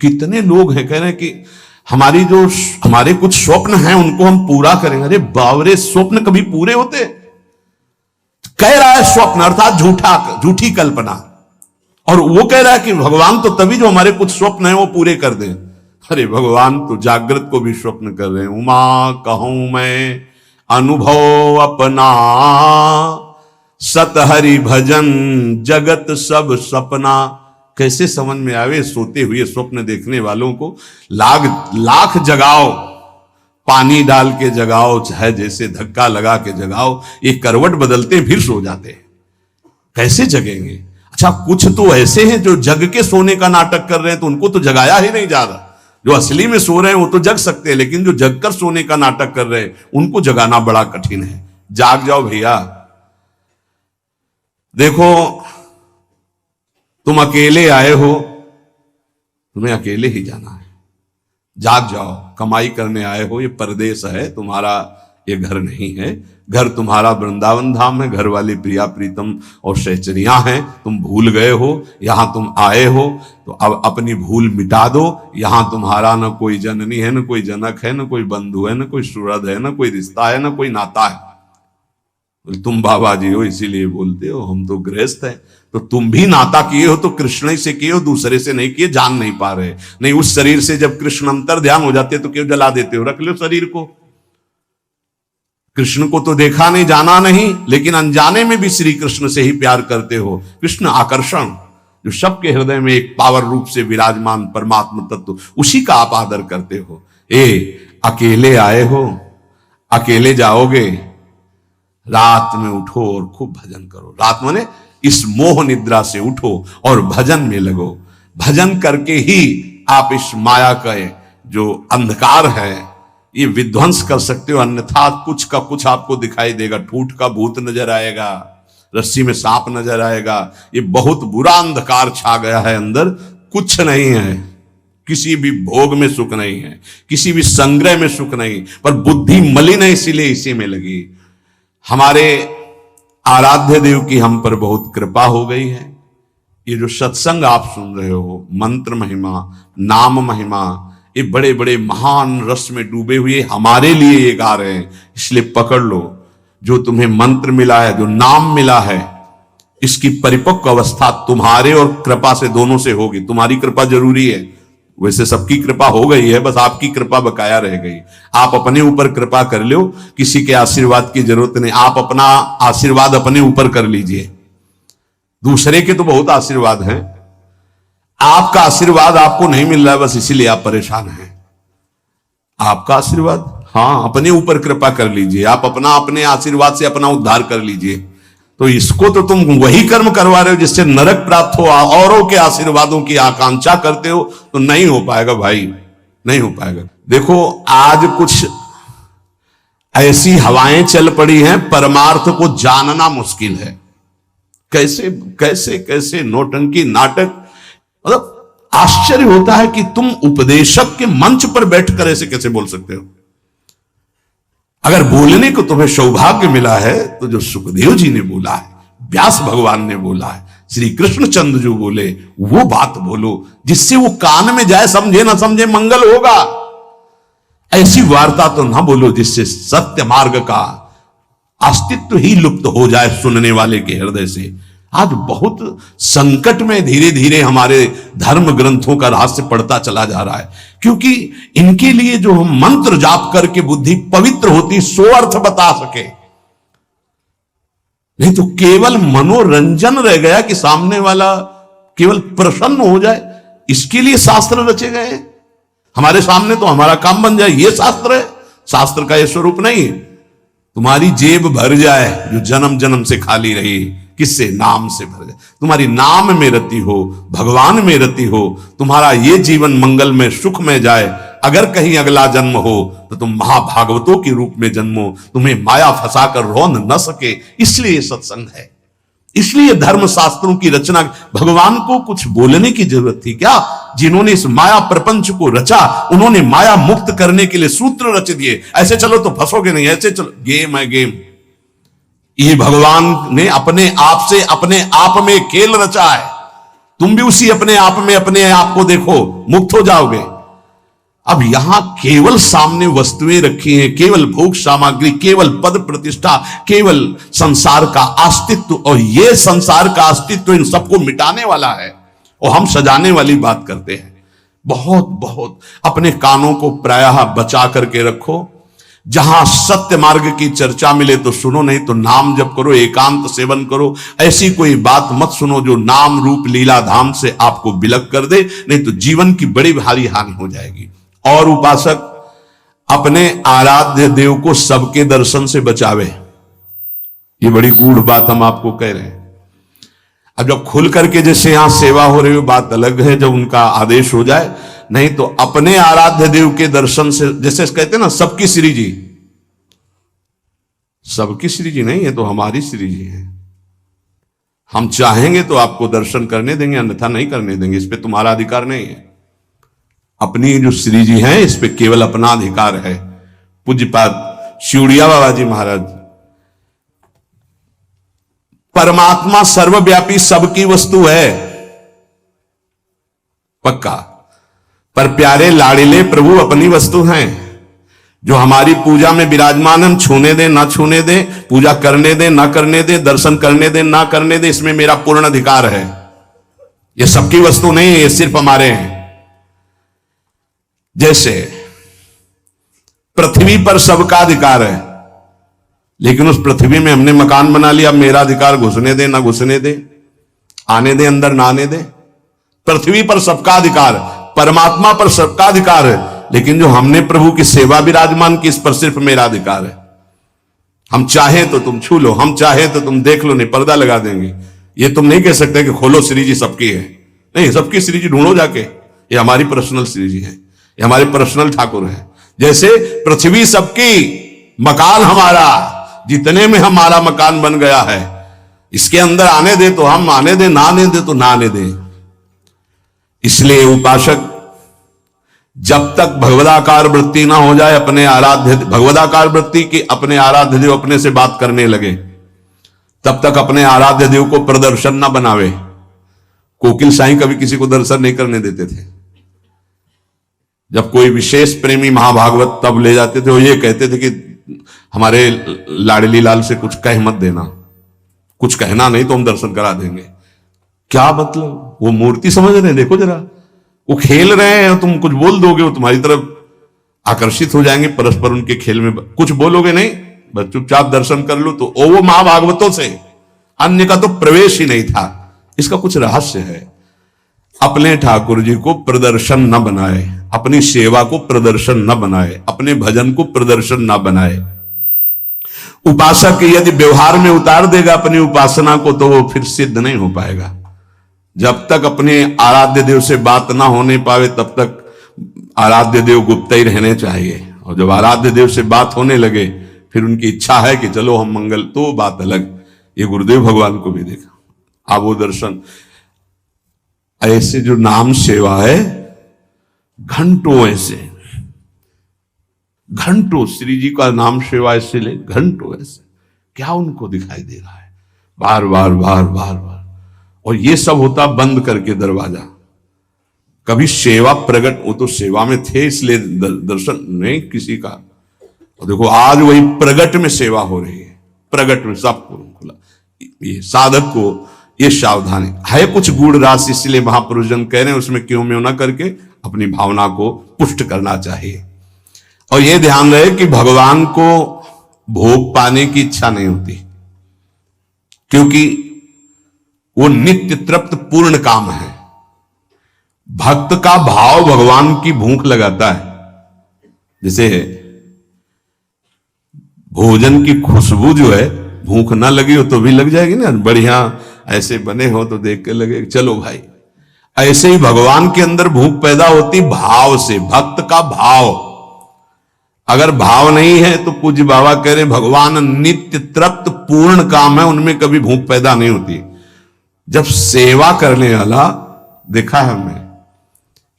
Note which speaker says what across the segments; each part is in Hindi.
Speaker 1: कितने लोग हैं कह रहे हैं कि हमारे कुछ स्वप्न हैं उनको हम पूरा करेंगे। अरे बावरे, स्वप्न कभी पूरे होते? कह रहा है स्वप्न अर्थात झूठी कल्पना, और वो कह रहा है कि भगवान तो तभी जो हमारे कुछ स्वप्न हैं वो पूरे कर दें। अरे भगवान तो जागृत को भी स्वप्न कर रहे हैं। उमा कहूं मैं अनुभव अपना, सत हरि भजन जगत सब सपना। कैसे समझ में आवे सोते हुए स्वप्न देखने वालों को। लाख जगाओ, पानी डाल के जगाओ, चाहे जैसे धक्का लगा के जगाओ, एक करवट बदलते फिर सो जाते हैं। कैसे जगेंगे? अच्छा, कुछ तो ऐसे हैं जो जग के सोने का नाटक कर रहे हैं, तो उनको तो जगाया ही नहीं जा रहा। जो असली में सो रहे हैं वो तो जग सकते हैं, लेकिन जो जग कर सोने का नाटक कर रहे हैं उनको जगाना बड़ा कठिन है। जाग जाओ भैया। देखो, तुम अकेले आए हो, तुम्हें अकेले ही जाना है। जाग जाओ, कमाई करने आए हो, ये परदेश है तुम्हारा, ये घर नहीं है। घर तुम्हारा वृंदावन धाम है, घर वाली प्रिया प्रीतम और सहचरियां हैं। तुम भूल गए हो, यहां तुम आए हो तो अब अपनी भूल मिटा दो। यहां तुम्हारा न कोई जननी है, न कोई जनक है, न कोई बंधु है, न कोई सुहृद है, न कोई रिश्ता है, न कोई नाता है। तुम बाबा जी हो इसीलिए बोलते हो, हम तो गृहस्थ हैं। तो तुम भी नाता किए हो तो कृष्ण ही से किए हो, दूसरे से नहीं किए। जान नहीं पा रहे, नहीं उस शरीर से जब कृष्ण अंतर ध्यान हो जाते तो क्यों जला देते हो? रख लो शरीर को। कृष्ण को तो देखा नहीं, जाना नहीं, लेकिन अनजाने में भी श्री कृष्ण से ही प्यार करते हो। कृष्ण आकर्षण जो सबके हृदय में एक पावर रूप से विराजमान परमात्मा तत्व, उसी का आप आदर करते हो। अकेले आए हो, अकेले जाओगे, रात में उठो और खूब भजन करो। रात माने इस मोह निद्रा से उठो और भजन में लगो। भजन करके ही आप इस माया का जो अंधकार है ये विध्वंस कर सकते हो, अन्यथा कुछ का कुछ आपको दिखाई देगा। ठूठ का भूत नजर आएगा, रस्सी में सांप नजर आएगा। ये बहुत बुरा अंधकार छा गया है अंदर। कुछ नहीं है, किसी भी भोग में सुख नहीं है, किसी भी संग्रह में सुख नहीं, पर बुद्धि मलिन है, इसीलिए इसी में लगी। हमारे आराध्य देव की हम पर बहुत कृपा हो गई है। ये जो सत्संग आप सुन रहे हो, मंत्र महिमा, नाम महिमा, ये बड़े बड़े महान रस में डूबे हुए हमारे लिए ये गा रहे हैं। इसलिए पकड़ लो, जो तुम्हें मंत्र मिला है, जो नाम मिला है, इसकी परिपक्व अवस्था तुम्हारे और कृपा से दोनों से होगी। तुम्हारी कृपा जरूरी है, वैसे सबकी कृपा हो गई है, बस आपकी कृपा बकाया रह गई। आप अपने ऊपर कृपा कर लो, किसी के आशीर्वाद की जरूरत नहीं। आप अपना आशीर्वाद अपने ऊपर कर लीजिए। दूसरे के तो बहुत आशीर्वाद हैं, आपका आशीर्वाद आपको नहीं मिल रहा है, बस इसीलिए आप परेशान हैं। आपका आशीर्वाद, हाँ, अपने ऊपर कृपा कर लीजिए। आप अपने आशीर्वाद से अपना उद्धार कर लीजिए। तो इसको तो तुम वही कर्म करवा रहे हो जिससे नरक प्राप्त हो, औरों के आशीर्वादों की आकांक्षा करते हो, तो नहीं हो पाएगा भाई, नहीं हो पाएगा। देखो, आज कुछ ऐसी हवाएं चल पड़ी हैं, परमार्थ को जानना मुश्किल है। कैसे कैसे कैसे नौटंकी नाटक, मतलब आश्चर्य होता है कि तुम उपदेशक के मंच पर बैठकर ऐसे कैसे बोल सकते हो। अगर बोलने को तुम्हें सौभाग्य मिला है तो जो सुखदेव जी ने बोला है, व्यास भगवान ने बोला है, श्री कृष्णचंद्र जो बोले, वो बात बोलो जिससे वो कान में जाए, समझे ना समझे मंगल होगा। ऐसी वार्ता तो ना बोलो जिससे सत्य मार्ग का अस्तित्व ही लुप्त हो जाए सुनने वाले के हृदय से। आज बहुत संकट में धीरे धीरे हमारे धर्म ग्रंथों का रहस्य पड़ता चला जा रहा है, क्योंकि इनके लिए जो हम मंत्र जाप करके बुद्धि पवित्र होती, सो अर्थ बता सके। नहीं तो केवल मनोरंजन रह गया कि सामने वाला केवल प्रसन्न हो जाए, इसके लिए शास्त्र रचे गए। हमारे सामने तो हमारा काम बन जाए, ये शास्त्र है। शास्त्र का ये स्वरूप नहीं है। तुम्हारी जेब भर जाए जो जन्म जन्म से खाली रही, किससे? नाम से भर जाए। तुम्हारी नाम में रति हो, भगवान में रति हो, तुम्हारा ये जीवन मंगल में सुख में जाए। अगर कहीं अगला जन्म हो तो तुम महाभागवतों के रूप में जन्मो, तुम्हें माया फंसाकर रोन न सके। इसलिए सत्संग है, इसलिए धर्म शास्त्रों की रचना। भगवान को कुछ बोलने की जरूरत थी क्या? जिन्होंने इस माया प्रपंच को रचा, उन्होंने माया मुक्त करने के लिए सूत्र रच दिए। ऐसे चलो तो फंसोगे नहीं, ऐसे चलो, गेम है गेम। ये भगवान ने अपने आप से अपने आप में खेल रचा है। तुम भी उसी अपने आप में अपने आप को देखो, मुक्त हो जाओगे। अब यहां केवल सामने वस्तुएं रखी हैं, केवल भोग सामग्री, केवल पद प्रतिष्ठा, केवल संसार का अस्तित्व, और ये संसार का अस्तित्व इन सबको मिटाने वाला है और हम सजाने वाली बात करते हैं। बहुत बहुत अपने कानों को प्रायः बचा करके रखो। जहां सत्य मार्ग की चर्चा मिले तो सुनो, नहीं तो नाम जप करो, एकांत सेवन करो। ऐसी कोई बात मत सुनो जो नाम रूप लीला धाम से आपको बिलक कर दे, नहीं तो जीवन की बड़ी भारी हानि हो जाएगी। और उपासक अपने आराध्य देव को सबके दर्शन से बचावे, ये बड़ी गूढ़ बात हम आपको कह रहे हैं। अब जब खुल करके जैसे यहां सेवा हो रही हो बात अलग है, जब उनका आदेश हो जाए, नहीं तो अपने आराध्य देव के दर्शन से, जैसे कहते हैं ना सबकी श्री जी, सबकी श्री जी नहीं है तो हमारी श्री जी है। हम चाहेंगे तो आपको दर्शन करने देंगे, अन्यथा नहीं करने देंगे, इस पे तुम्हारा अधिकार नहीं है। अपनी जो श्री जी हैं इस पे केवल अपना अधिकार है। पूज्यपाद शिवड़िया बाबा जी महाराज, परमात्मा सर्वव्यापी सबकी वस्तु है, पक्का, पर प्यारे लाड़िले प्रभु अपनी वस्तु हैं। जो हमारी पूजा में विराजमान, हम छूने दे ना छूने दे, पूजा करने दे ना करने दे, दर्शन करने दे ना करने दे, इसमें मेरा पूर्ण अधिकार है। ये सबकी वस्तु नहीं है, ये सिर्फ हमारे हैं। जैसे पृथ्वी पर सबका अधिकार है, लेकिन उस पृथ्वी में हमने मकान बना लिया, अब मेरा अधिकार घुसने दे ना घुसने दे, आने दे अंदर ना आने दे। पृथ्वी पर सबका अधिकार, परमात्मा पर सबका अधिकार है, लेकिन जो हमने प्रभु की सेवा विराजमान की, इस पर सिर्फ मेरा अधिकार है। हम चाहे तो तुम छू लो, हम चाहे तो तुम देख लो, नहीं पर्दा लगा देंगे। ये तुम नहीं कह सकते कि खोलो श्री जी सबकी है, नहीं, सबकी श्री जी ढूंढो जाके, ये हमारी पर्सनल श्री जी है, ये हमारे पर्सनल ठाकुर है। जैसे पृथ्वी सबकी, मकान हमारा, जितने में हमारा मकान बन गया है, इसके अंदर आने दे तो हम आने दे, ना आने दे तो ना आने दे। इसलिए उपासक जब तक भगवदाकार वृत्ति ना हो जाए, अपने आराध्य भगवदाकार वृत्ति की अपने आराध्य देव अपने से बात करने लगे, तब तक अपने आराध्य देव को प्रदर्शन ना बनावे। कोकिल साईं कभी किसी को दर्शन नहीं करने देते थे। जब कोई विशेष प्रेमी महाभागवत तब ले जाते थे, वो ये कहते थे कि हमारे लाडली लाल से कुछ कह मत देना, कुछ कहना नहीं तो हम दर्शन करा देंगे। क्या मतलब? वो मूर्ति समझ रहे हैं, देखो जरा, वो खेल रहे हैं, तुम कुछ बोल दोगे वो तुम्हारी तरफ आकर्षित हो जाएंगे, परस्पर उनके खेल में कुछ बोलोगे नहीं, बस चुपचाप दर्शन कर लो। तो वो महाभागवतों से अन्य का तो प्रवेश ही नहीं था। इसका कुछ रहस्य है। अपने ठाकुर जी को प्रदर्शन न बनाए, अपनी सेवा को प्रदर्शन न बनाए, अपने भजन को प्रदर्शन न बनाए। उपासक यदि व्यवहार में उतार देगा अपनी उपासना को, तो वो फिर सिद्ध नहीं हो पाएगा। जब तक अपने आराध्य देव से बात ना होने पावे, तब तक आराध्य देव गुप्त ही रहने चाहिए। और जब आराध्य देव से बात होने लगे, फिर उनकी इच्छा है कि चलो हम मंगल, तो बात अलग। ये गुरुदेव भगवान को भी देखा, आवो दर्शन। ऐसे जो नाम सेवा है, घंटों ऐसे, घंटों श्री जी का नाम सेवा ऐसे ले, घंटों ऐसे, क्या उनको दिखाई दे रहा है? बार बार बार बार बार। और ये सब होता बंद करके दरवाजा। कभी सेवा प्रकट, वो तो सेवा में थे इसलिए दर्शन नहीं किसी का। और देखो आज वही प्रगट में सेवा हो रही है, प्रगट में सबको खुला। ये साधक को ये सावधानी है, कुछ गूढ़ राशि, इसलिए महापुरुष जन कह रहे हैं उसमें क्यों में ना करके अपनी भावना को पुष्ट करना चाहिए। और ये ध्यान रहे कि भगवान को भोग पाने की इच्छा नहीं होती, क्योंकि वो नित्य तृप्त पूर्ण काम है। भक्त का भाव भगवान की भूख लगाता है। जैसे भोजन की खुशबू जो है, भूख ना लगी हो तो भी लग जाएगी ना, बढ़िया ऐसे बने हो तो देख के लगे चलो भाई। ऐसे ही भगवान के अंदर भूख पैदा होती भाव से, भक्त का भाव। अगर भाव नहीं है तो पूज्य बाबा कह रहे भगवान नित्य तृप्त पूर्ण काम है, उनमें कभी भूख पैदा नहीं होती। जब सेवा करने वाला देखा है हमने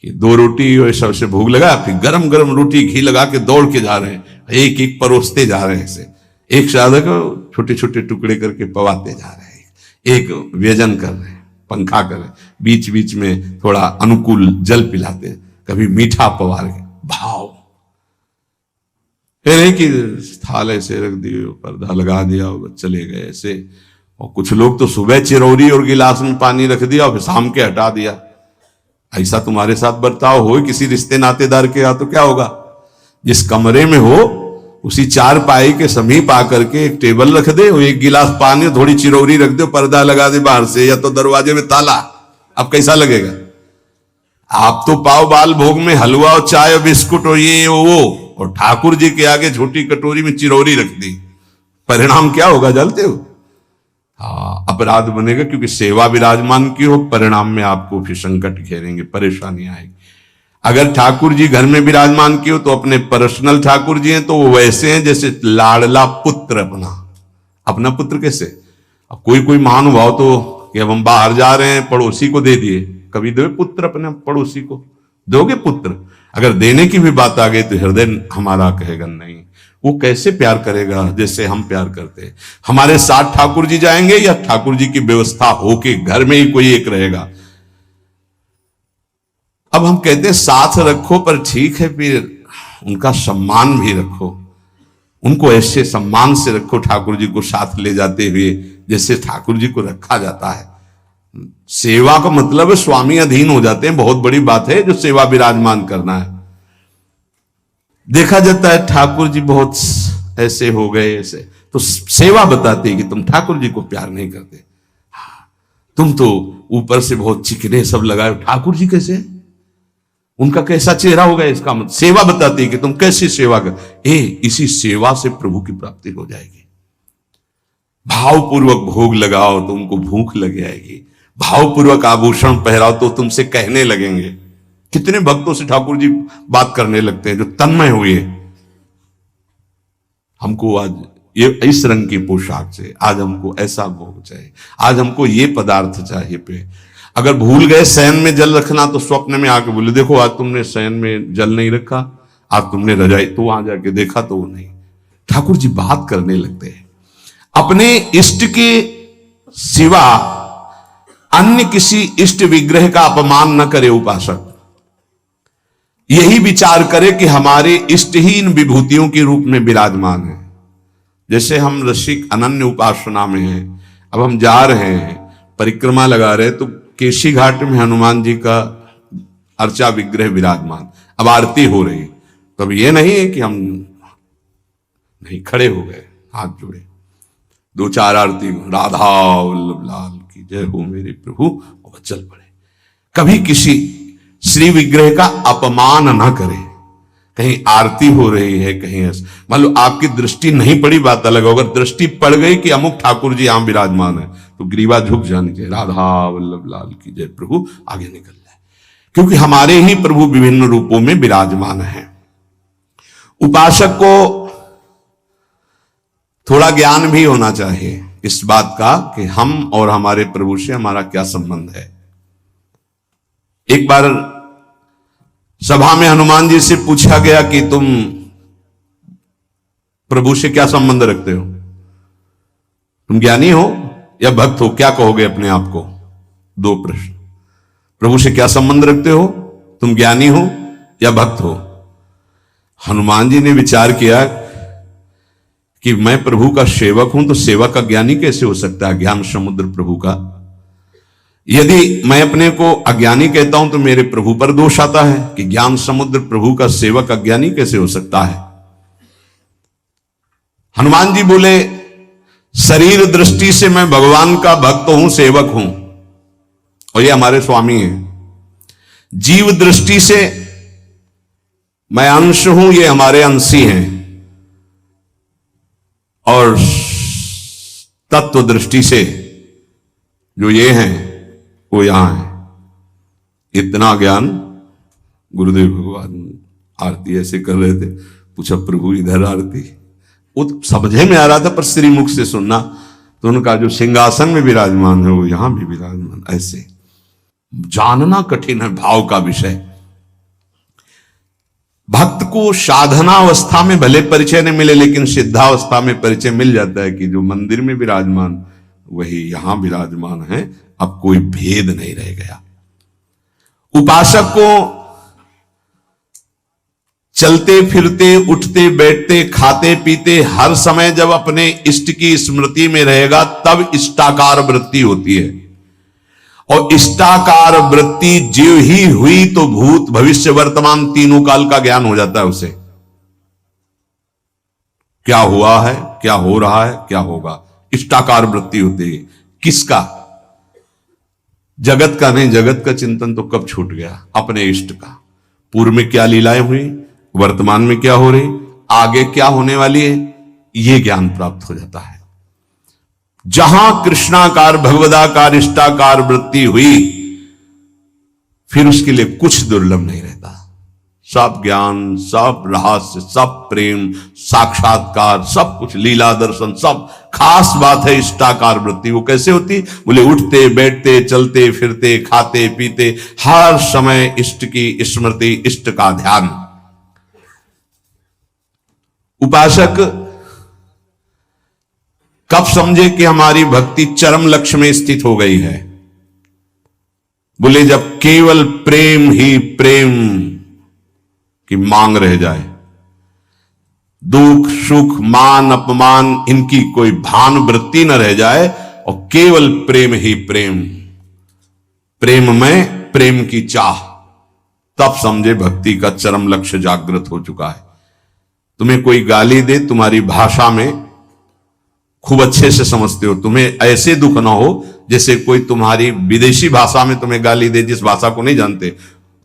Speaker 1: कि 2 रोटी और सबसे भूख लगा, फिर गरम गरम रोटी घी लगा के दौड़ के जा रहे हैं, एक एक परोसते जा रहे हैं। ऐसे एक साधक छोटे छोटे टुकड़े करके पवाते जा रहे हैं, एक व्यजन कर रहे हैं। पंखा करें, बीच बीच में थोड़ा अनुकूल जल पिलाते, कभी मीठा पवार के भाव। फिर एक ही थाल ऐसे रख दिए, पर्दा लगा दिया और चले गए ऐसे। और कुछ लोग तो सुबह चिरौरी और गिलास में पानी रख दिया और फिर शाम के हटा दिया। ऐसा तुम्हारे साथ बर्ताव हो किसी रिश्ते नातेदार के यहाँ तो क्या होगा? जिस कमरे में हो उसी चार पाई के समीप आकर के एक टेबल रख दे और एक गिलास पानी, थोड़ी चिरौरी रख दे, पर्दा लगा दे बाहर से, या तो दरवाजे में ताला। अब कैसा लगेगा? आप तो पाव बाल भोग में हलवा और चाय और बिस्कुट और ये वो, और ठाकुर जी के आगे छोटी कटोरी में चिरौरी रख दी। परिणाम क्या होगा जानते हो? हाँ, अपराध बनेगा, क्योंकि सेवा विराजमान की हो, परिणाम में आपको फिर संकट घेरेंगे, परेशानी आएगी। अगर ठाकुर जी घर में विराजमान की हो तो अपने पर्सनल ठाकुर जी हैं तो वो वैसे हैं जैसे लाडला पुत्र अपना पुत्र। कैसे? अब कोई कोई महानुभाव तो कि अब हम बाहर जा रहे हैं, पड़ोसी को दे दिए। कभी दो पुत्र अपने पड़ोसी को? दोगे पुत्र? अगर देने की भी बात आ गई तो हृदय हमारा कहेगा नहीं। वो कैसे प्यार करेगा जैसे हम प्यार करते हैं? हमारे साथ ठाकुर जी जाएंगे या ठाकुर जी की व्यवस्था होके घर में ही कोई एक रहेगा? अब हम कहते हैं साथ रखो, पर ठीक है, फिर उनका सम्मान भी रखो, उनको ऐसे सम्मान से रखो ठाकुर जी को साथ ले जाते हुए जैसे ठाकुर जी को रखा जाता है। सेवा का मतलब है स्वामी अधीन हो जाते हैं, बहुत बड़ी बात है जो सेवा विराजमान करना है। देखा जाता है ठाकुर जी बहुत ऐसे हो गए, ऐसे तो सेवा बताती है कि तुम ठाकुर जी को प्यार नहीं करते, तुम तो ऊपर से बहुत चिकने सब लगाए, ठाकुर जी कैसे, उनका कैसा चेहरा होगा? इसका मतलब सेवा बताती है कि तुम कैसी सेवा कर। इसी सेवा से प्रभु की प्राप्ति हो जाएगी। भावपूर्वक भोग लगाओ तो उनको भूख लग जाएगी, भावपूर्वक आभूषण पहराओ तो तुमसे कहने लगेंगे। कितने भक्तों से ठाकुर जी बात करने लगते हैं जो तन्मय हुए, हमको आज ये इस रंग की पोशाक चाहिए, आज हमको ऐसा भोग चाहिए, आज हमको ये पदार्थ चाहिए पे। अगर भूल गए शयन में जल रखना तो स्वप्न में आके बोले देखो आज तुमने शयन में जल नहीं रखा, आज तुमने रजाई, तो वहां जाके देखा तो वो नहीं। ठाकुर जी बात करने लगते हैं। अपने इष्ट के सिवा अन्य किसी इष्ट विग्रह का अपमान न करे उपासक। यही विचार करे कि हमारे इष्ट ही इन विभूतियों के रूप में विराजमान है। जैसे हम रसिक अनन्य उपासना में हैं, अब हम जा रहे हैं, परिक्रमा लगा रहे हैं, तो केशी घाट में हनुमान जी का अर्चा विग्रह विराजमान, अब आरती हो रही, तो अब ये नहीं है कि हम नहीं खड़े हो गए, हाथ जोड़े, दो चार आरती, राधा वल्लभ लाल की जय हो मेरे प्रभु, और चल पड़े। कभी किसी श्री विग्रह का अपमान ना करें। कहीं आरती हो रही है, कहीं ऐसा, मान लो आपकी दृष्टि नहीं पड़ी, बात अलग, अगर दृष्टि पड़ गई कि अमुक ठाकुर जी यहां विराजमान है तो ग्रीवा झुक जानी चाहिए, राधा वल्लभ लाल की जय प्रभु, आगे निकल जाए, क्योंकि हमारे ही प्रभु विभिन्न रूपों में विराजमान है। उपासक को थोड़ा ज्ञान भी होना चाहिए इस बात का कि हम और हमारे प्रभु से हमारा क्या संबंध है। एक बार सभा में हनुमान जी से पूछा गया कि तुम प्रभु से क्या संबंध रखते हो, तुम ज्ञानी हो या भक्त हो, क्या कहोगे अपने आप को? दो प्रश्न। प्रभु से क्या संबंध रखते हो, तुम ज्ञानी हो या भक्त हो? हनुमान जी ने विचार किया कि मैं प्रभु का सेवक हूं, तो सेवक का ज्ञानी कैसे हो सकता है? ज्ञान समुद्र प्रभु का। यदि मैं अपने को अज्ञानी कहता हूं तो मेरे प्रभु पर दोष आता है कि ज्ञान समुद्र प्रभु का सेवक अज्ञानी कैसे हो सकता है। हनुमान जी बोले शरीर दृष्टि से मैं भगवान का भक्त हूं, सेवक हूं, और ये हमारे स्वामी हैं। जीव दृष्टि से मैं अंश हूं, ये हमारे अंशी हैं, और तत्व दृष्टि से जो ये हैं वो यहां है। इतना ज्ञान गुरुदेव भगवान आरती ऐसे कर रहे थे, पूछा प्रभु इधर आरती, वो तो समझे में आ रहा था पर श्रीमुख से सुनना, तो उनका जो सिंहासन में विराजमान है वो यहां भी विराजमान, ऐसे जानना कठिन है भाव का विषय। भक्त को साधनावस्था में भले परिचय नहीं मिले, लेकिन सिद्धावस्था में परिचय मिल जाता है कि जो मंदिर में विराजमान वही यहां विराजमान है। अब कोई भेद नहीं रह गया। उपासक को चलते फिरते, उठते बैठते, खाते पीते हर समय जब अपने इष्ट की स्मृति में रहेगा तब इष्टाकार वृत्ति होती है। और इष्टाकार वृत्ति जो ही हुई तो भूत भविष्य वर्तमान तीनों काल का ज्ञान हो जाता है उसे। क्या हुआ है, क्या हो रहा है, क्या होगा, इष्टाकार वृत्ति होती है। किसका? जगत का नहीं। जगत का चिंतन तो कब छूट गया, अपने इष्ट का। पूर्व में क्या लीलाएं हुई, वर्तमान में क्या हो रही, आगे क्या होने वाली है, यह ज्ञान प्राप्त हो जाता है। जहां कृष्णाकार भगवदाकार इष्टाकार वृत्ति हुई फिर उसके लिए कुछ दुर्लभ नहीं रहता। सब ज्ञान, सब रहस्य, सब प्रेम, साक्षात्कार, सब कुछ, लीला दर्शन, सब। खास बात है इष्टाकार वृत्ति। वो कैसे होती? बोले उठते बैठते, चलते फिरते, खाते पीते, हर समय इष्ट की स्मृति, इष्ट का ध्यान। उपासक कब समझे कि हमारी भक्ति चरम लक्ष्य में स्थित हो गई है? बोले जब केवल प्रेम ही प्रेम की मांग रह जाए, दुख सुख मान अपमान इनकी कोई भान वृत्ति न रह जाए, और केवल प्रेम ही प्रेम, प्रेम में प्रेम की चाह, तब समझे भक्ति का चरम लक्ष्य जागृत हो चुका है। तुम्हें कोई गाली दे, तुम्हारी भाषा में खूब अच्छे से समझते हो, तुम्हें ऐसे दुख ना हो जैसे कोई तुम्हारी विदेशी भाषा में तुम्हें गाली दे, जिस भाषा को नहीं जानते,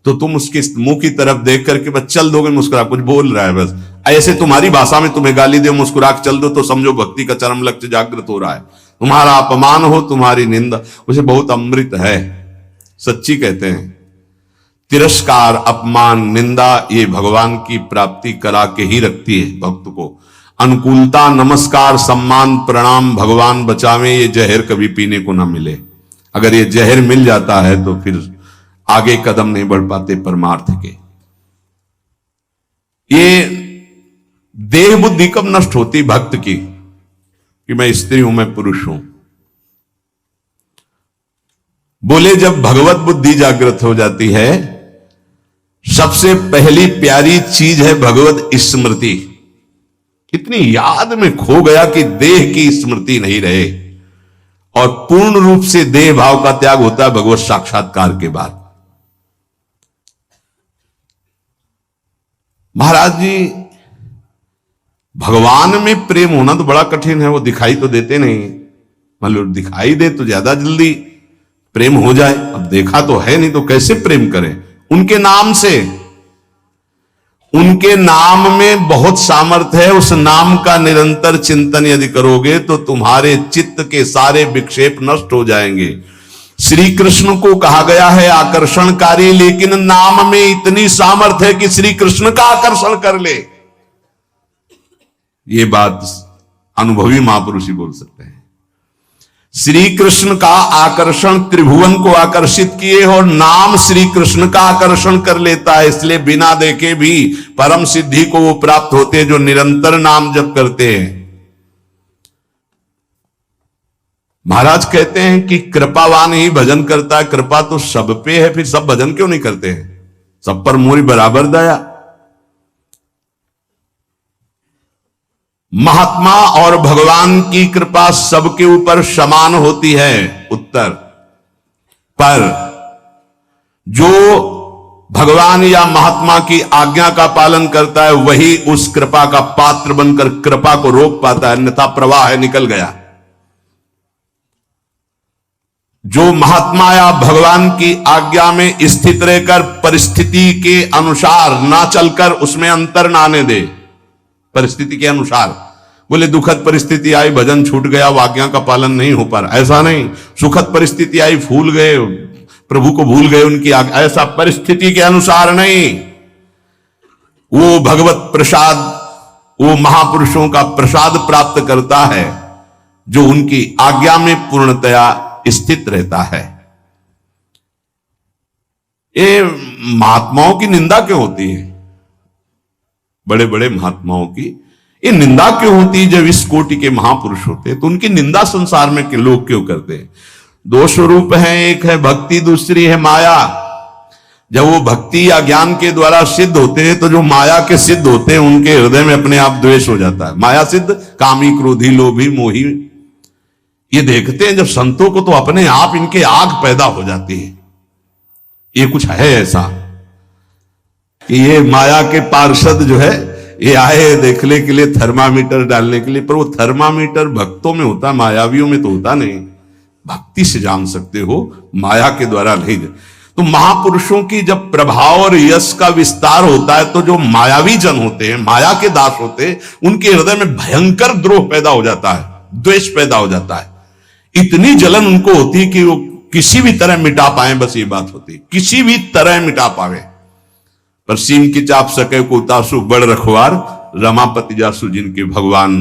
Speaker 1: तो तुम उसके मुंह की तरफ देख करके बस चल दोगे, मुस्कुरा, कुछ बोल रहा है बस, ऐसे तुम्हारी भाषा में तुम्हें गाली दे, मुस्कुरा के चल दो, तो समझो भक्ति का चरम लक्ष्य जागृत हो रहा है। तुम्हारा अपमान हो, तुम्हारी निंदा, उसे बहुत अमृत है। सच्ची कहते हैं, तिरस्कार, अपमान, निंदा ये भगवान की प्राप्ति करा के ही रखती है भक्त को। अनुकूलता, नमस्कार, सम्मान, प्रणाम, भगवान बचावे, ये जहर कभी पीने को ना मिले। अगर ये जहर मिल जाता है तो फिर आगे कदम नहीं बढ़ पाते परमार्थ के। ये देह बुद्धि कब नष्ट होती भक्त की, कि मैं स्त्री हूं, मैं पुरुष हूं? बोले जब भगवत बुद्धि जागृत हो जाती है, सबसे पहली प्यारी चीज है भगवत स्मृति। इतनी याद में खो गया कि देह की स्मृति नहीं रहे, और पूर्ण रूप से देह भाव का त्याग होता है भगवत साक्षात्कार के बाद। महाराज जी, भगवान में प्रेम होना तो बड़ा कठिन है, वो दिखाई तो देते नहीं। मतलब दिखाई दे तो ज्यादा जल्दी प्रेम हो जाए, अब देखा तो है नहीं तो कैसे प्रेम करें? उनके नाम से, उनके नाम में बहुत सामर्थ्य है। उस नाम का निरंतर चिंतन यदि करोगे तो तुम्हारे चित्त के सारे विक्षेप नष्ट हो जाएंगे। श्री कृष्ण को कहा गया है आकर्षणकारी, लेकिन नाम में इतनी सामर्थ्य है कि श्री कृष्ण का आकर्षण कर ले। ये बात अनुभवी महापुरुष ही बोल सकते हैं। श्री कृष्ण का आकर्षण त्रिभुवन को आकर्षित किए, और नाम श्री कृष्ण का आकर्षण कर लेता है। इसलिए बिना देखे भी परम सिद्धि को वो प्राप्त होते हैं जो निरंतर नाम जप करते हैं। महाराज कहते हैं कि कृपावान ही भजन करता है। कृपा तो सब पे है, फिर सब भजन क्यों नहीं करते हैं? सब पर मोरी बराबर दया। महात्मा और भगवान की कृपा सबके ऊपर समान होती है। उत्तर, पर जो भगवान या महात्मा की आज्ञा का पालन करता है वही उस कृपा का पात्र बनकर कृपा को रोक पाता है, अन्यथा प्रवाह है, निकल गया। जो महात्मा या भगवान की आज्ञा में स्थित रहकर परिस्थिति के अनुसार ना चलकर उसमें अंतर ना आने दे, परिस्थिति के अनुसार, बोले दुखद परिस्थिति आई, भजन छूट गया, आज्ञा का पालन नहीं हो पा रहा, ऐसा नहीं। सुखद परिस्थिति आई, फूल गए, प्रभु को भूल गए उनकी आज्ञा, ऐसा परिस्थिति के अनुसार नहीं। वो भगवत प्रसाद, वो महापुरुषों का प्रसाद प्राप्त करता है जो उनकी आज्ञा में पूर्णतया स्थित रहता है। ये महात्माओं की निंदा क्यों होती है? बड़े बड़े महात्माओं की ये निंदा क्यों होती? जब इस कोटि के महापुरुष होते तो उनकी निंदा संसार में के लोग क्यों करते हैं? दो स्वरूप हैं, एक है भक्ति, दूसरी है माया। जब वो भक्ति या ज्ञान के द्वारा सिद्ध होते हैं तो जो माया के सिद्ध होते हैं उनके हृदय में अपने आप द्वेष हो जाता है। माया सिद्ध कामी, क्रोधी, लोभी, मोही, ये देखते हैं जब संतों को तो अपने आप इनके आग पैदा हो जाती है। ये कुछ है ऐसा कि ये माया के पार्षद जो है ये आए देखने के लिए, थर्मामीटर डालने के लिए, पर वो थर्मामीटर भक्तों में होता, मायावियों में तो होता नहीं। भक्ति से जान सकते हो, माया के द्वारा नहीं। तो महापुरुषों की जब प्रभाव और यश का विस्तार होता है तो जो मायावी जन होते हैं, माया के दास होते हैं, उनके हृदय में भयंकर द्रोह पैदा हो जाता है, द्वेष पैदा हो जाता है। इतनी जलन उनको होती कि वो किसी भी तरह मिटा पाए, बस ये बात होती, किसी भी तरह मिटा पावे। पर सीन की चाप सके को उतासु बड़ रखवार, रमापति जासु जिनके भगवान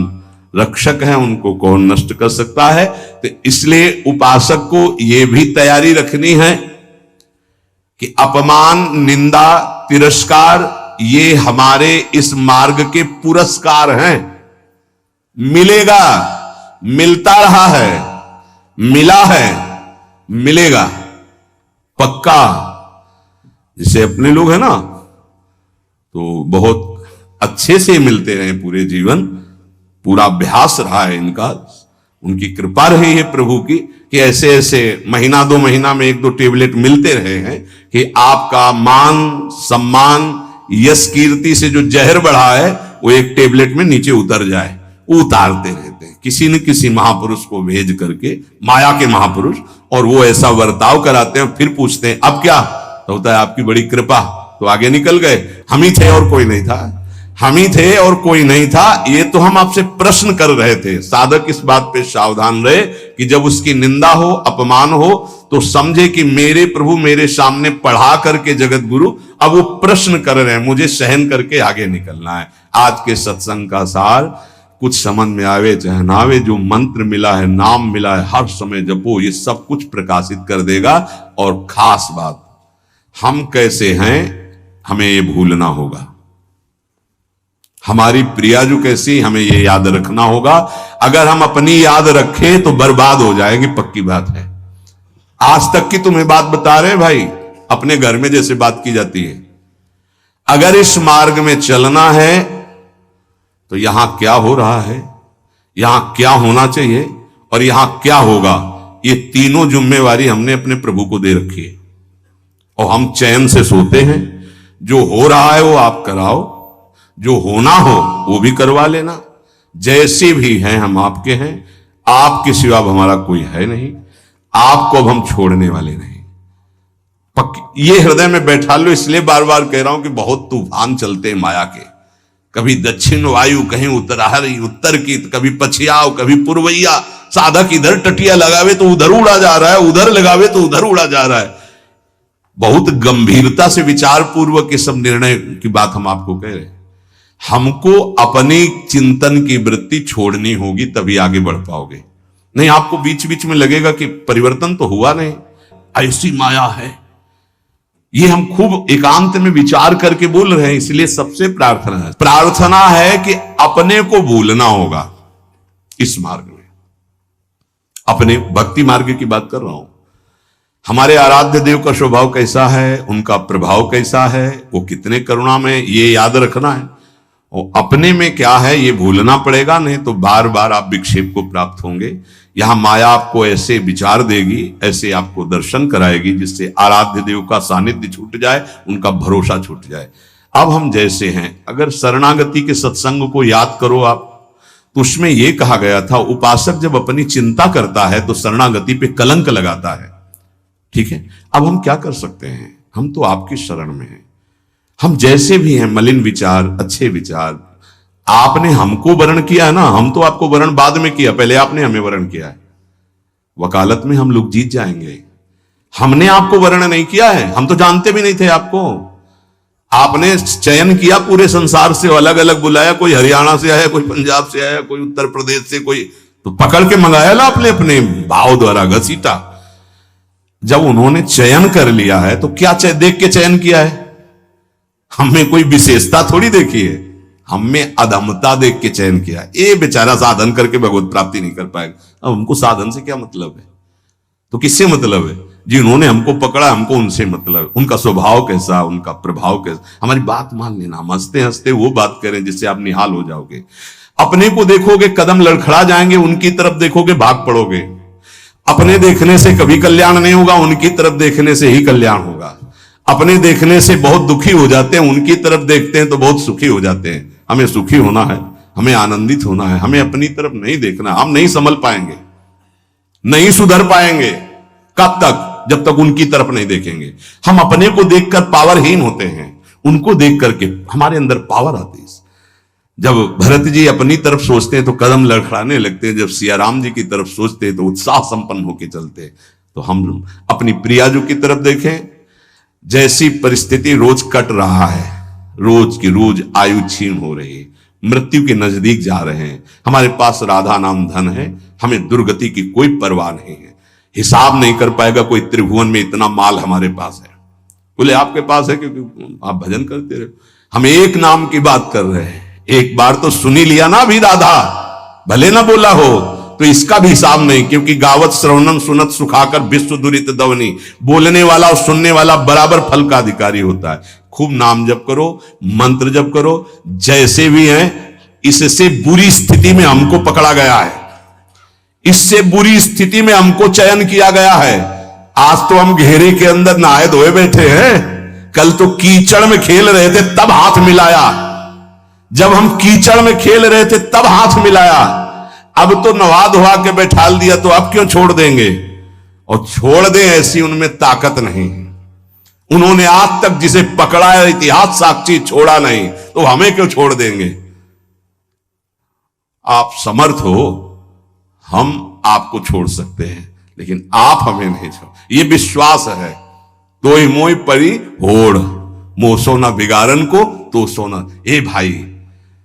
Speaker 1: रक्षक हैं, उनको कौन नष्ट कर सकता है। तो इसलिए उपासक को यह भी तैयारी रखनी है कि अपमान, निंदा, तिरस्कार ये हमारे इस मार्ग के पुरस्कार हैं। मिलेगा, मिलता रहा है, मिला है, मिलेगा पक्का। जैसे अपने लोग हैं ना, तो बहुत अच्छे से मिलते रहे पूरे जीवन, पूरा अभ्यास रहा है इनका, उनकी कृपा रही है प्रभु की कि ऐसे ऐसे महीना 2 महीना में 1-2 टेबलेट मिलते रहे हैं कि आपका मान, सम्मान, यश, कीर्ति से जो जहर बढ़ा है वो एक टेबलेट में नीचे उतर जाए। उतारते रहते हैं किसी न किसी महापुरुष को भेज करके, माया के महापुरुष, और वो ऐसा बर्ताव कराते हैं। फिर पूछते हैं अब क्या? तो होता है आपकी बड़ी कृपा, तो आगे निकल गए। हम ही थे और कोई नहीं था, हम ही थे और कोई नहीं था। ये तो हम आपसे प्रश्न कर रहे थे। साधक इस बात पे सावधान रहे कि जब उसकी निंदा हो, अपमान हो, तो समझे कि मेरे प्रभु मेरे सामने पढ़ा करके जगत गुरु अब वो प्रश्न कर रहे हैं, मुझे सहन करके आगे निकलना है। आज के सत्संग का सार, कुछ समझ में आवे चाहे ना आवे, जो मंत्र मिला है, नाम मिला है, हर समय जपो, ये सब कुछ प्रकाशित कर देगा। और खास बात, हम कैसे हैं हमें ये भूलना होगा। हमारी प्रियाजू कैसी, हमें ये याद रखना होगा। अगर हम अपनी याद रखें तो बर्बाद हो जाएगी, पक्की बात है। आज तक की तुम्हें बात बता रहे भाई, अपने घर में जैसे बात की जाती है। अगर इस मार्ग में चलना है तो यहां क्या हो रहा है, यहां क्या होना चाहिए और यहां क्या होगा, ये तीनों जिम्मेवारी हमने अपने प्रभु को दे रखी है। और हम चैन से सोते हैं। जो हो रहा है वो आप कराओ, जो होना हो वो भी करवा लेना। जैसे भी हैं हम आपके हैं, आपके सिवा अब हमारा कोई है नहीं, आपको अब हम छोड़ने वाले नहीं। ये हृदय में बैठा लो। इसलिए बार बार कह रहा हूं कि बहुत तूफान चलते हैं माया के। कभी दक्षिण वायु, कहीं उत्तर की, कभी पछियाव, कभी पूर्वैया। साधक इधर टटिया लगावे तो उधर उड़ा जा रहा है, उधर लगावे तो उधर उड़ा जा रहा है। बहुत गंभीरता से विचार पूर्वक ये सब निर्णय की बात हम आपको कह रहे हैं। हमको अपने चिंतन की वृत्ति छोड़नी होगी, तभी आगे बढ़ पाओगे। नहीं, आपको बीच बीच में लगेगा कि परिवर्तन तो हुआ नहीं, ऐसी माया है। ये हम खूब एकांत में विचार करके बोल रहे हैं। इसलिए सबसे प्रार्थना है कि अपने को भूलना होगा इस मार्ग में। अपने भक्ति मार्ग की बात कर रहा हूं। हमारे आराध्य देव का स्वभाव कैसा है, उनका प्रभाव कैसा है, वो कितने करुणा में, ये याद रखना है। और अपने में क्या है ये भूलना पड़ेगा, नहीं तो बार बार आप विक्षेप को प्राप्त होंगे। यहां माया आपको ऐसे विचार देगी, ऐसे आपको दर्शन कराएगी, जिससे आराध्य देव का सानिध्य छूट जाए, उनका भरोसा छूट जाए। अब हम जैसे हैं, अगर शरणागति के सत्संग को याद करो आप, तो उसमें यह कहा गया था, उपासक जब अपनी चिंता करता है तो शरणागति पे कलंक लगाता है। ठीक है, अब हम क्या कर सकते हैं? हम तो आपकी शरण में हैं। हम जैसे भी हैं, मलिन विचार, अच्छे विचार, आपने हमको वर्ण किया है ना, हम तो आपको वर्ण बाद में किया, पहले आपने हमें वर्ण किया है। वकालत में हम लोग जीत जाएंगे। हमने आपको वर्ण नहीं किया है, हम तो जानते भी नहीं थे आपको। आपने चयन किया पूरे संसार से, अलग अलग बुलाया, कोई हरियाणा से आया, कोई पंजाब से आया, कोई उत्तर प्रदेश से, कोई तो पकड़ के मंगाया ला अपने अपने भाव द्वारा घसीटा। जब उन्होंने चयन कर लिया है तो क्या देख के चयन किया है? हमें कोई विशेषता थोड़ी देखी है, हम में अधमता देख के चयन किया। ये बेचारा साधन करके भगवत प्राप्ति नहीं कर पाएगा। अब हमको साधन से क्या मतलब है? तो किससे मतलब है? जिन्होंने हमको पकड़ा, हमको उनसे मतलब। उनका स्वभाव कैसा, उनका प्रभाव कैसा, हमारी बात मान लेना। हम हंसते हंसते वो बात करें जिससे आप निहाल हो जाओगे। अपने को देखोगे कदम लड़खड़ा जाएंगे, उनकी तरफ देखोगे भाग पड़ोगे। अपने देखने से कभी कल्याण नहीं होगा, उनकी तरफ देखने से ही कल्याण होगा। अपने देखने से बहुत दुखी हो जाते हैं, उनकी तरफ देखते हैं तो बहुत सुखी हो जाते हैं। हमें सुखी होना है, हमें आनंदित होना है, हमें अपनी तरफ नहीं देखना। हम नहीं संभल पाएंगे, नहीं सुधर पाएंगे। कब तक? जब तक उनकी तरफ नहीं देखेंगे। हम अपने को देखकर पावरहीन होते हैं, उनको देख करके हमारे अंदर पावर आती है। जब भरत जी अपनी तरफ सोचते हैं तो कदम लड़खड़ाने लगते हैं, जब सियाराम जी की तरफ सोचते हैं तो उत्साह संपन्न होकर चलते हैं। तो हम अपनी प्रियाजू की तरफ देखें। जैसी परिस्थिति रोज कट रहा है, रोज की रोज आयु क्षीण हो रही है, मृत्यु के नजदीक जा रहे हैं। हमारे पास राधा नाम धन है, हमें दुर्गति की कोई परवाह नहीं है। हिसाब नहीं कर पाएगा कोई त्रिभुवन में इतना माल हमारे पास है। बोले आपके पास है क्योंकि आप भजन करते रहे। हम एक नाम की बात कर रहे हैं, एक बार तो सुनी लिया ना भी राधा, भले ना बोला हो तो इसका भी हिसाब नहीं। क्योंकि गावत श्रवणम सुनत सुखाकर विश्व दुरित दवनी, बोलने वाला और सुनने वाला बराबर फल का अधिकारी होता है। खूब नाम जप करो, मंत्र जप करो, जैसे भी हैं। इससे बुरी स्थिति में हमको पकड़ा गया है, इससे बुरी स्थिति में हमको चयन किया गया है। आज तो हम घेरे के अंदर नहाए धोए बैठे हैं, कल तो कीचड़ में खेल रहे थे तब हाथ मिलाया। जब हम कीचड़ में खेल रहे थे तब हाथ मिलाया, अब तो नवा धोवा के बैठाल दिया तो अब क्यों छोड़ देंगे? और छोड़ दें ऐसी उनमें ताकत नहीं। उन्होंने आज तक जिसे पकड़ा है इतिहास साक्षी छोड़ा नहीं, तो हमें क्यों छोड़ देंगे? आप समर्थ हो, हम आपको छोड़ सकते हैं, लेकिन आप हमें नहीं छोड़। ये विश्वास है। तो ही मोई परी होड़, मोह सोना बिगाड़न को तो सोना। ए भाई,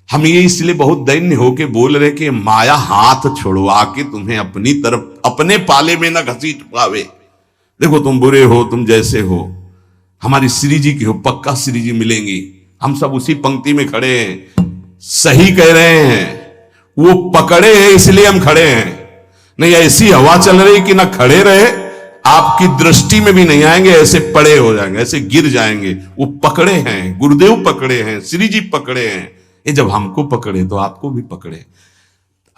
Speaker 1: हम ये इसलिए बहुत दैन्य होके बोल रहे कि माया हाथ छुड़वा के तुम्हें अपनी तरफ, अपने पाले में ना घसीट पावे। देखो तुम बुरे हो, तुम जैसे हो, हमारी श्री जी की हो, पक्का श्री जी मिलेंगी। हम सब उसी पंक्ति में खड़े हैं। सही कह रहे हैं, वो पकड़े हैं इसलिए हम खड़े हैं। नहीं ऐसी हवा चल रही कि ना खड़े रहे, आपकी दृष्टि में भी नहीं आएंगे, ऐसे पड़े हो जाएंगे, ऐसे गिर जाएंगे। वो पकड़े हैं, गुरुदेव पकड़े हैं, श्री जी पकड़े हैं। ये जब हमको पकड़े तो आपको भी पकड़े।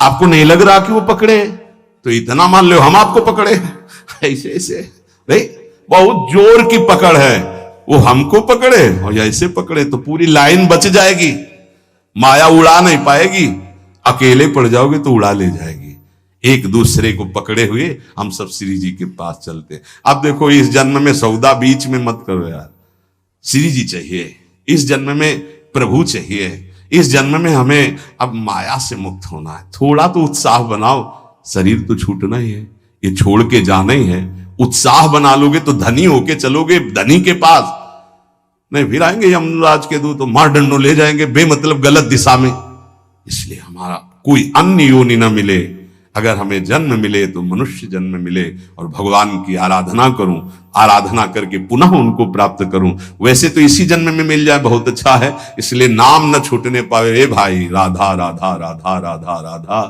Speaker 1: आपको नहीं लग रहा कि वो पकड़े, तो इतना मान लो हम आपको पकड़े। ऐसे ऐसे नहीं, बहुत जोर की पकड़ है। वो हमको पकड़े और ऐसे पकड़े तो पूरी लाइन बच जाएगी, माया उड़ा नहीं पाएगी। अकेले पड़ जाओगे तो उड़ा ले जाएगी। एक दूसरे को पकड़े हुए हम सब श्री जी के पास चलते। अब देखो, इस जन्म में सौदा बीच में मत करो यार। श्री जी चाहिए, इस जन्म में प्रभु चाहिए, इस जन्म में हमें अब माया से मुक्त होना है। थोड़ा तो उत्साह बनाओ, शरीर तो छूटना ही है, ये छोड़ के जाना ही है। उत्साह बना लोगे तो धनी होके चलोगे धनी के पास, नहीं फिर आएंगे यमराज के दूत तो मार डंडो ले जाएंगे बेमतलब गलत दिशा में। इसलिए हमारा कोई अन्य योनि न मिले, अगर हमें जन्म मिले तो मनुष्य जन्म मिले और भगवान की आराधना करूं, आराधना करके पुनः उनको प्राप्त करूं। वैसे तो इसी जन्म में मिल जाए बहुत अच्छा है, इसलिए नाम न छूटने पावे। ए भाई, राधा राधा राधा राधा राधा।